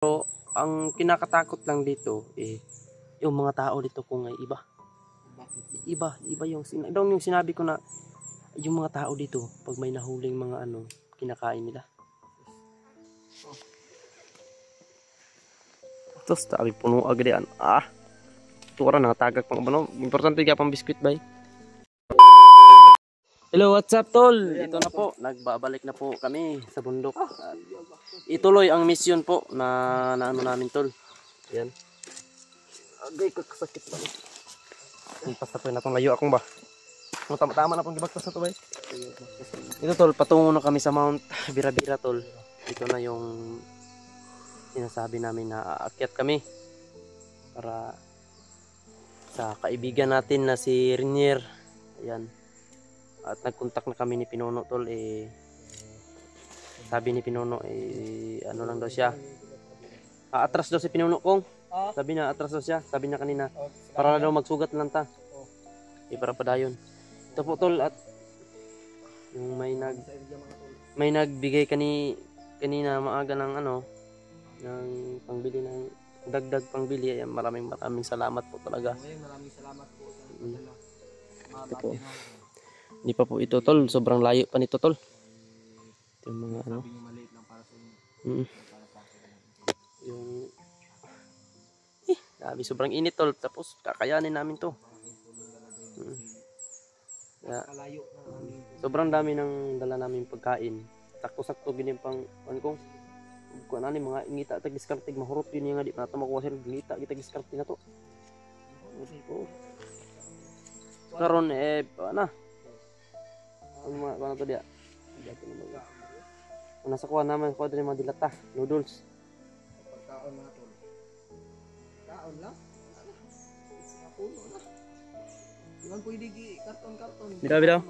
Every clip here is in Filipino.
Pero ang kinakatakot lang dito yung mga tao dito kung ay iba. Iba yung sinabi ko na yung mga tao dito pag may nahuling mga kinakain nila. Tapos tabi puno agad yan. Ito ka na tagak pang ano. Importante ka pang biskuit bay. Hello, what's up tol? Ito na po, nagbabalik na po kami sa bundok. Ituloy ang mission po na ano namin tol. Yan. Agay kakasakit ba? Pasapoy na itong layo akong ba? Tama na pong gibagtas na ito ba? Ito tol, patungo na kami sa Mount Birabira tol. Ito na yung sinasabi namin na aakyat kami para sa kaibigan natin na si Rinier. Ayan. At nagkontak na kami ni Pinuno tol. Sabi ni Pinuno ano lang daw siya, atras daw si Pinuno kong. Sabi niya atras daw siya. Sabi niya kanina para daw magsugat lang ta. Para padayon. Ito po tol, at yung may nagbigay kanina maaga ng ng pangbili ng dagdag pangbili. Ayan, maraming salamat po talaga. Maraming salamat po sa ito po. Hindi pa po ito tol, sobrang layo pa nito tol. Ito yung mga maliit lang para sa inyo. Yung sabi sobrang init tol, tapos kakayanin namin to. Kalayo na namin. Sobrang dami ng dala namin pagkain. Sakto-sakto gini pang kung ano mga ngita tag diskartig mahurot yun nga di pa nato makuha sir ngita kita diskartig na to. Karon ano to dia. Nasa kuha naman kuha din mga dilata, noodles. Pagkaon mga tol. Kaon lang. Puno na. Iwan pwede karton. Bida.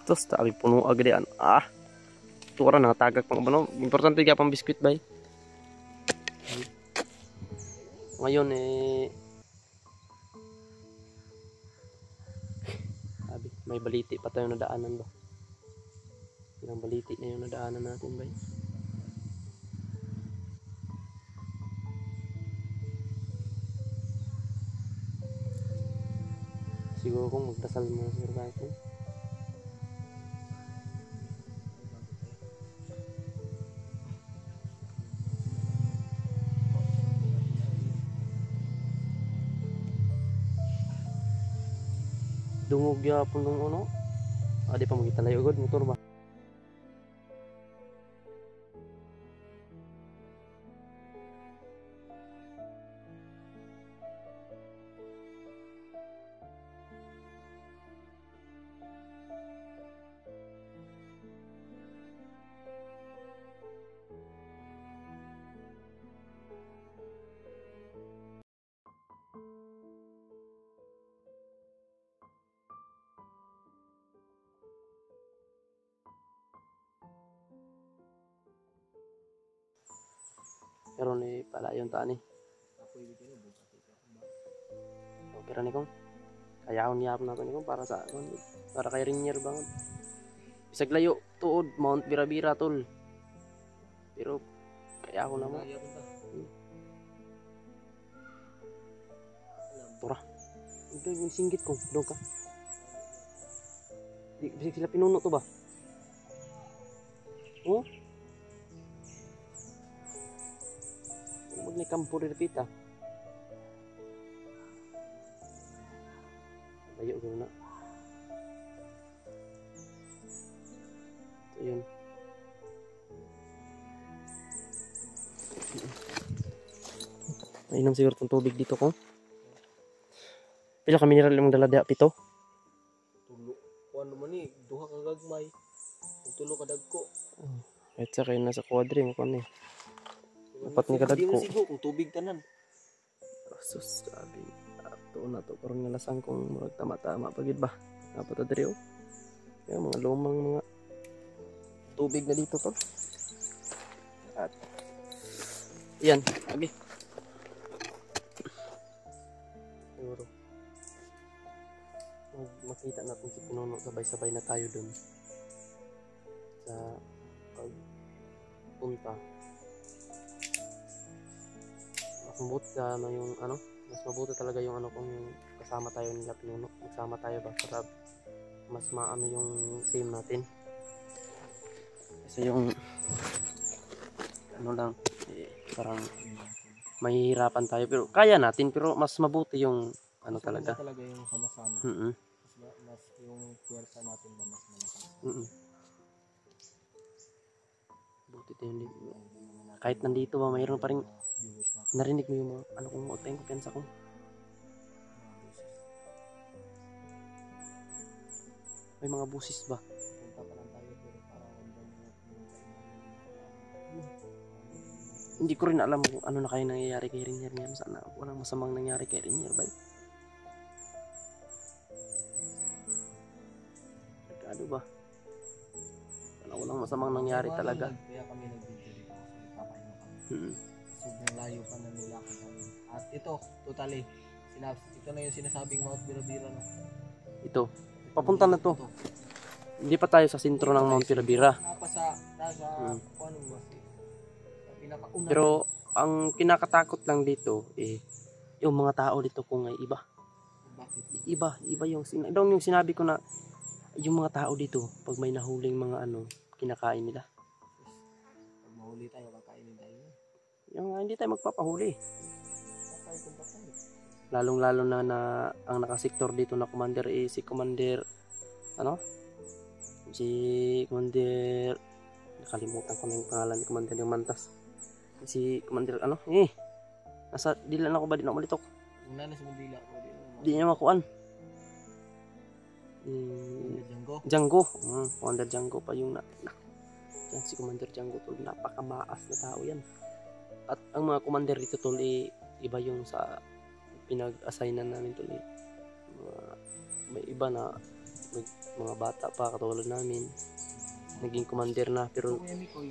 Tapos tabi puno agad yan. Ito ka na tagak pang ano. Importante ka pang biskuit bay. Ngayon may baliti pa tayo nadaanan ba? Ilang baliti na yung nadaanan natin bay. Siguro kung magdasal mo sir kahit dungog ya pun nung di pa magita layo god motor ba. Pero ni pala yung taan okay ra ni kong kayahon niyap na ni kong para kay Rinier bangon bisag layo tuod Mount Birabira tol, pero kayahon na mo tura ito yung singgit kong doon ka bisag sila Pinuno to ba ni kampo repita layo ko na ito yun mainom siguro itong tubig dito ko pila ka mineral yung dala pito tulo kuan naman ni duha ka gagmay tulo ka dagko at saka yun nasa kwadre mo kami dapat ni kadag ko. Sigo kung tubig tanan. Sus, sabi. Ato na to. Parang nalasang kong murag tama-tama. Pagid ba? Dapat adri yung mga lumang mga tubig na dito to. At yan. Abi. Siguro. Makita natin si Pinuno. Sabay-sabay na tayo dun. Sa punta, mas mabuti na yung ano, mas mabuti talaga yung ano kung yung kasama tayo nila Pinuno, magsama tayo ba para mas maano yung team natin. Kasi yung ano lang parang mahihirapan tayo pero kaya natin, pero mas mabuti yung ano Mas talaga. talaga yung sama-sama. Mas yung puwersa natin ba mas malakas. Buti tayo dito. Kahit nandito ba, mayroon pa rin narinig mo yung mga ano kung huwag tayong kumpiyansa ko. May mga busis ba? Punta pa lang tayo pero parang Hindi ko rin alam kung ano na kayo nangyayari kay Rinier niyan. Sana walang masamang nangyari kay Rinier ba? Ano ba? Sana walang masamang nangyari talaga. Kaya kami nag-video dito kasi nagpapahinga kami. Sobrang layo pa na nilakad kami. At ito, totally, ito na yung sinasabing Mount Birabira. No? Ito, papunta na to. Hindi pa tayo sa sentro ng Mount Birabira. Nasa paano ba? Pinakauna. Pero ang kinakatakot lang dito yung mga tao dito kung ay iba. Bakit? Iba yung sinabi ko na yung mga tao dito pag may nahuling mga ano, kinakain nila. Pag mahuli tayo, kakainin tayo. Yung hindi tayo magpapahuli. Patay. Lalong-lalo na ang nakasektor dito na commander si Commander nakalimutan ko na yung pangalan ni Commander yung Mantas. Si Commander nasa dilan ako ba, di na malitok. Una na sa Mandila ko. Di niya makuan. Django. Commander Django pa yung yan si Commander Django tol, napakamaas na tao yan. At ang mga commander dito tol iba yung sa pinag-assignan namin tol may iba na mga bata pa katulad namin naging commander na, pero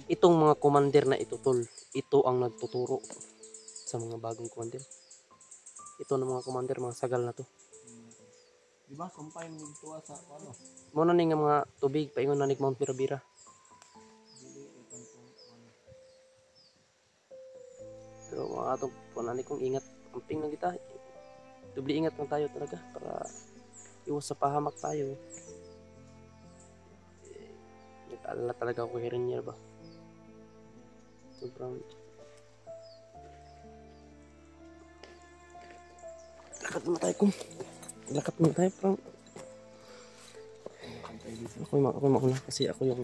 itong mga commander na ito tol, ito ang nagtuturo sa mga bagong commander. Ito na mga commander, mga sagal na to. Diba, kumpay mo dito sa ano? Muna ni nga mga tubig, paingon na ni Mount Birabira. Pero mga atong punani kong ingat, amping na kita. Dubli ingat lang tayo talaga para iwas sa pahamak tayo. Nag-alala talaga ako kay Rinier ba. Sobrang lakad muna tayo parang ako mauna kasi ako yung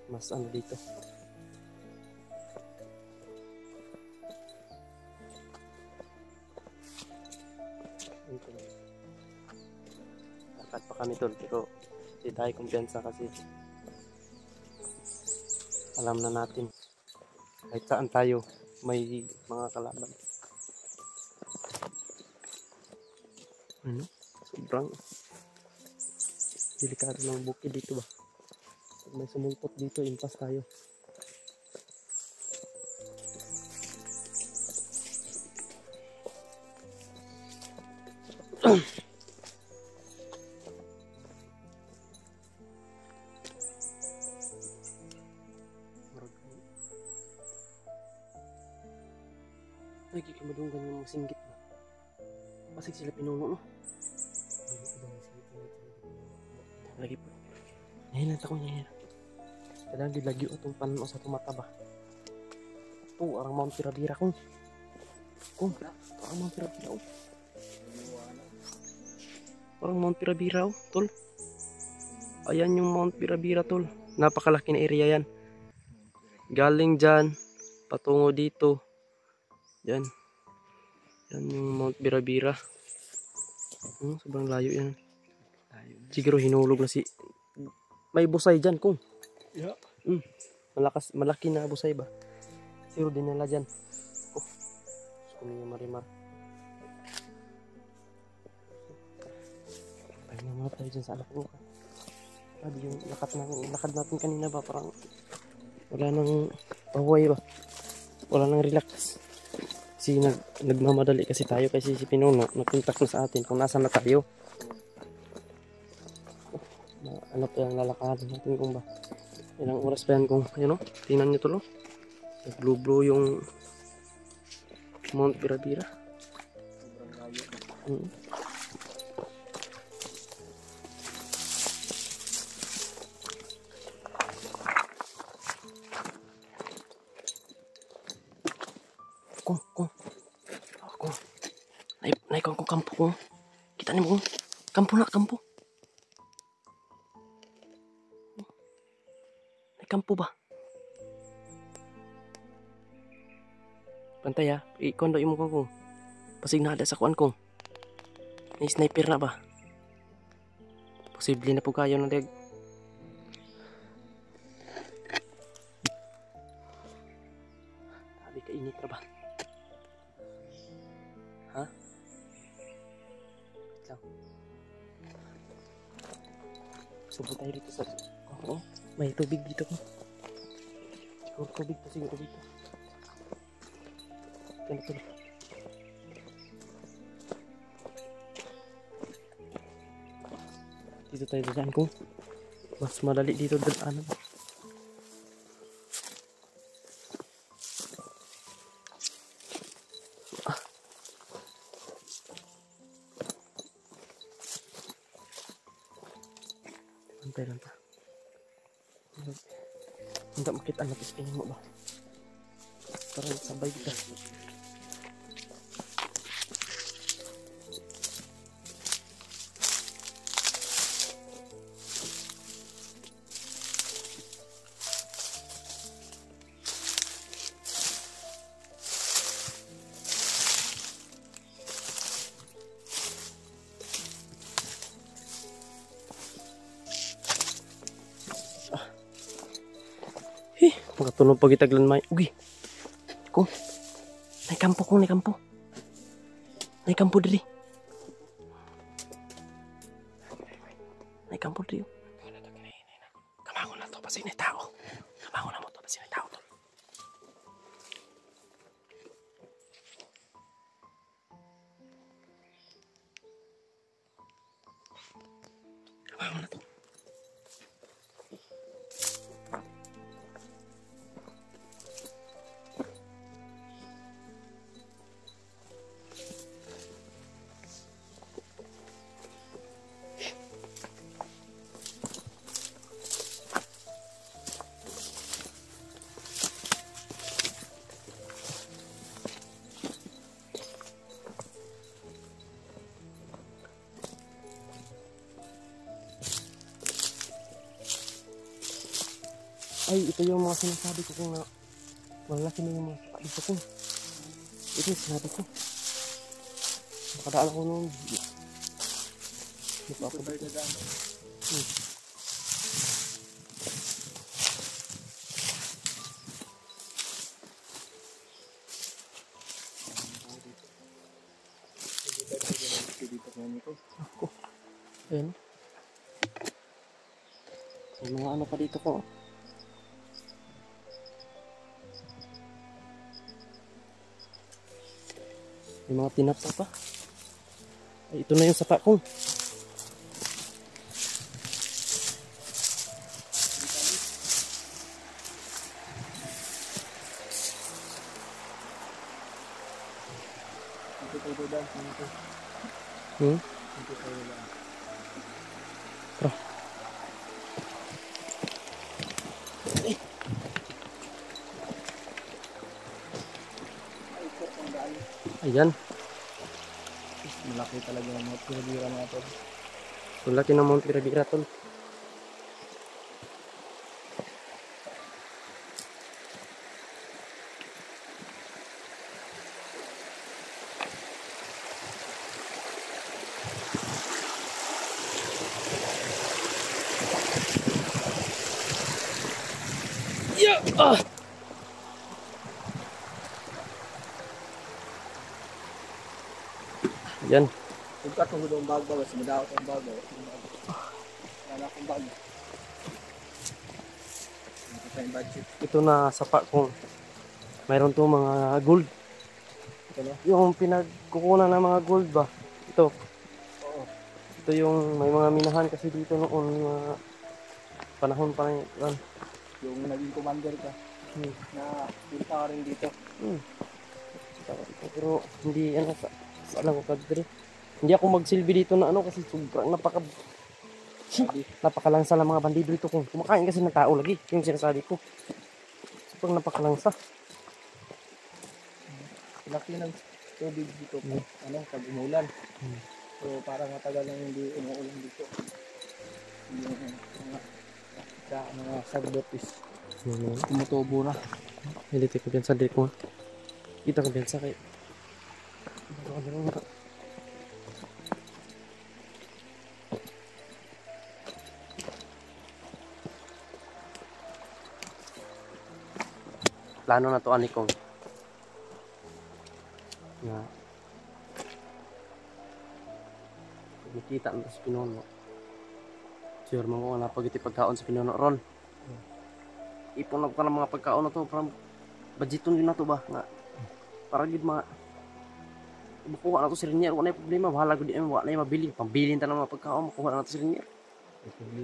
mas ano dito. Lakad pa kami tol pero hindi tayo kumpiyansa kasi alam na natin kahit saan tayo may mga kalaban. Sobrang delikado ng bukid dito ba. Pag may sumulpot dito, impas tayo. Lagi ka madunggan yung masinggit ba? Pasig sila Pinuno no? Lagi po. Nahilan ako niya. Kadang dilagyo itong panon sa tumata ba? Ito, arang Mount Birabira kong. Arang Mount Birabira oh. Arang Mount Birabira oh, tol. Ayan yung Mount Birabira tol. Napakalaki na area yan. Galing dyan, patungo dito. Yan. Yan yung Mount Birabira. Sobrang layo yan. Siguro hinulog na may busay dyan kung. Yeah. Malaki na busay ba? Siguro dinala dyan. Kumiya marimar. Pahinga muna tayo dyan sa anak ko. Sabi yung lakad natin kanina ba parang wala nang pahuway ba? Wala nang relax. Kasi nagmamadali kasi tayo kasi si Pinuno nag-contact na sa atin kung nasaan na tayo. Ano pa yung lalakarin natin kung ba ilang oras pa yan kung tingnan nyo tulo Naglublo yung Mount Bira-Bira. Sobrang layo na. Mm. Kung. Ako. Naikon ko kampo ko. Kita ni mo. Kampo na, kampo. May kampo ba? Pantay ha. Ikondo imo ko. Pasig nada sa kuan ko. May sniper na ba? Posible na po kayo na dag. Sabi ka init na ba? Ha? Lang. Subo tayo dito sa... Oo. May tubig dito ko. Siguro tubig to. Siguro dito. Ganito. Dito tayo dadaan ko. Mas madali dito dadaanan. Pantay lang ta. Hindi makita ang napistingin mo ba? Parang sabay kita. Makatunog pag itaglan may. Ugi. Ko. Nay kampo ko, nay kampo. Nay kampo diri. Nay kampo diri. Kamangon na to pa sinay tao. Kamangon na mo to pa sinay tao. Kamangon na to. Ay, ito yung mga sinasabi ko kung na malaki na yung mga sapa dito ko. Ito yung sinabi ko. Nakadaan ako noon. Dito ako dito. Ako. Ayan. May mga ano pa dito ko. May mga tinapsa pa. Ay, ito na yung sapa ko. Ito tayo dyan. Ito. Ito tayo dyan. Tara. Ayan. Malaki talaga yung mga pinabira natin. Ang laki ng Mount Bira-Bira tol. Yeah! Ah! Ayan. Kung katungod ang bagbaw, sumidaot ang bagbaw. Wala akong bag. Ito tayong budget. Ito na sapa ko. Mayroon to mga gold. Ito no? Yung pinagkukunan ng mga gold ba? Ito. Oo. Ito yung may mga minahan kasi dito noon mga panahon pa na yun. Yung naging commander ka. na punta ka rin dito. Pero hindi ano sa alam ko kadre. Hindi ako magsilbi dito na ano kasi sobrang napakalangsa ng mga bandido dito kung kumakain kasi ng tao lagi yung sinasabi ko. Sobrang napakalangsa. Laki ng tubig dito pag umulan. So parang matagal nang hindi umuulan dito. Yung mga sagbot is tumutubo na. Hindi ko piyansa dito ko. Kita ko piyansa kay. Plano na to ani kong. Na. Nakita na sa pinuno. Sure mo ko na pagiti pagkaon sa pinuno ron. Ipon ako ka ng mga pagkaon na to parang budgeton din na to ba nga para gid mga makuha na to si Renier wala problema bahala gud di wala na mabili pambilin ta ng mga pagkaon makuha na to si Renier Pwede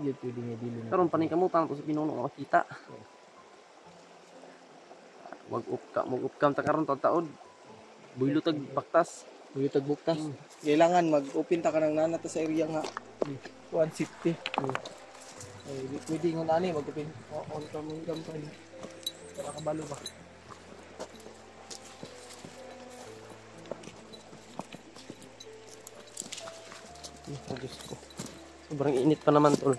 na. Pwede nga dili na. karon paning kamutan to sa pinuno nga makita. Mag-upcam ta karon taud builo tag baktas. Buyo tagbuktas. Kailangan mag-open ta ka ng nanata sa area nga 160. Pwede nga nani mag-open. On ka mo gam pa ni. Para kabalo ba. Diyos ko. Sobrang init pa naman tol.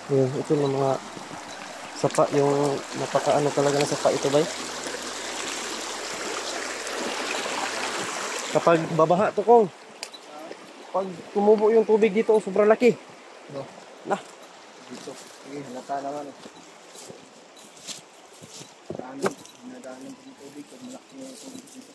Yun, ito yung mga sapa, yung napakaano talaga na sapa ito bay. Kapag babaha to kong, pag tumubo yung tubig dito, sobrang laki. No. Nah, Dito. Sige, halata naman eh. Nadaanan yung tubig pag malaki yung tubig dito.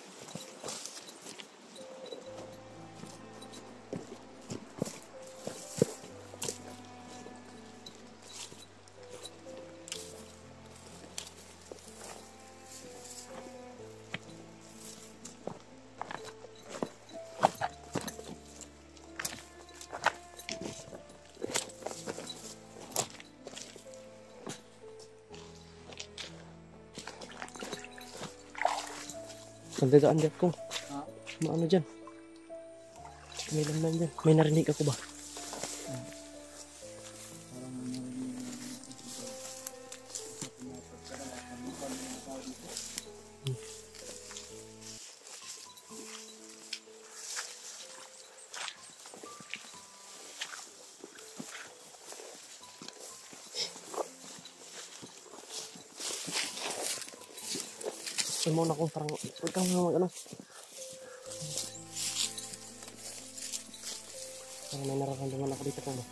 nandadaan dyan kong. Ha? Maano dyan? May lamnan dyan. May narinig ako ba? Ay mo na kung parang huwag kang mag ano. Parang may nararamdaman ako dito kung ba.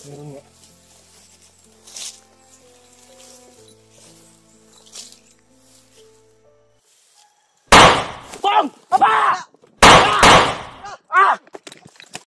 Meron nga.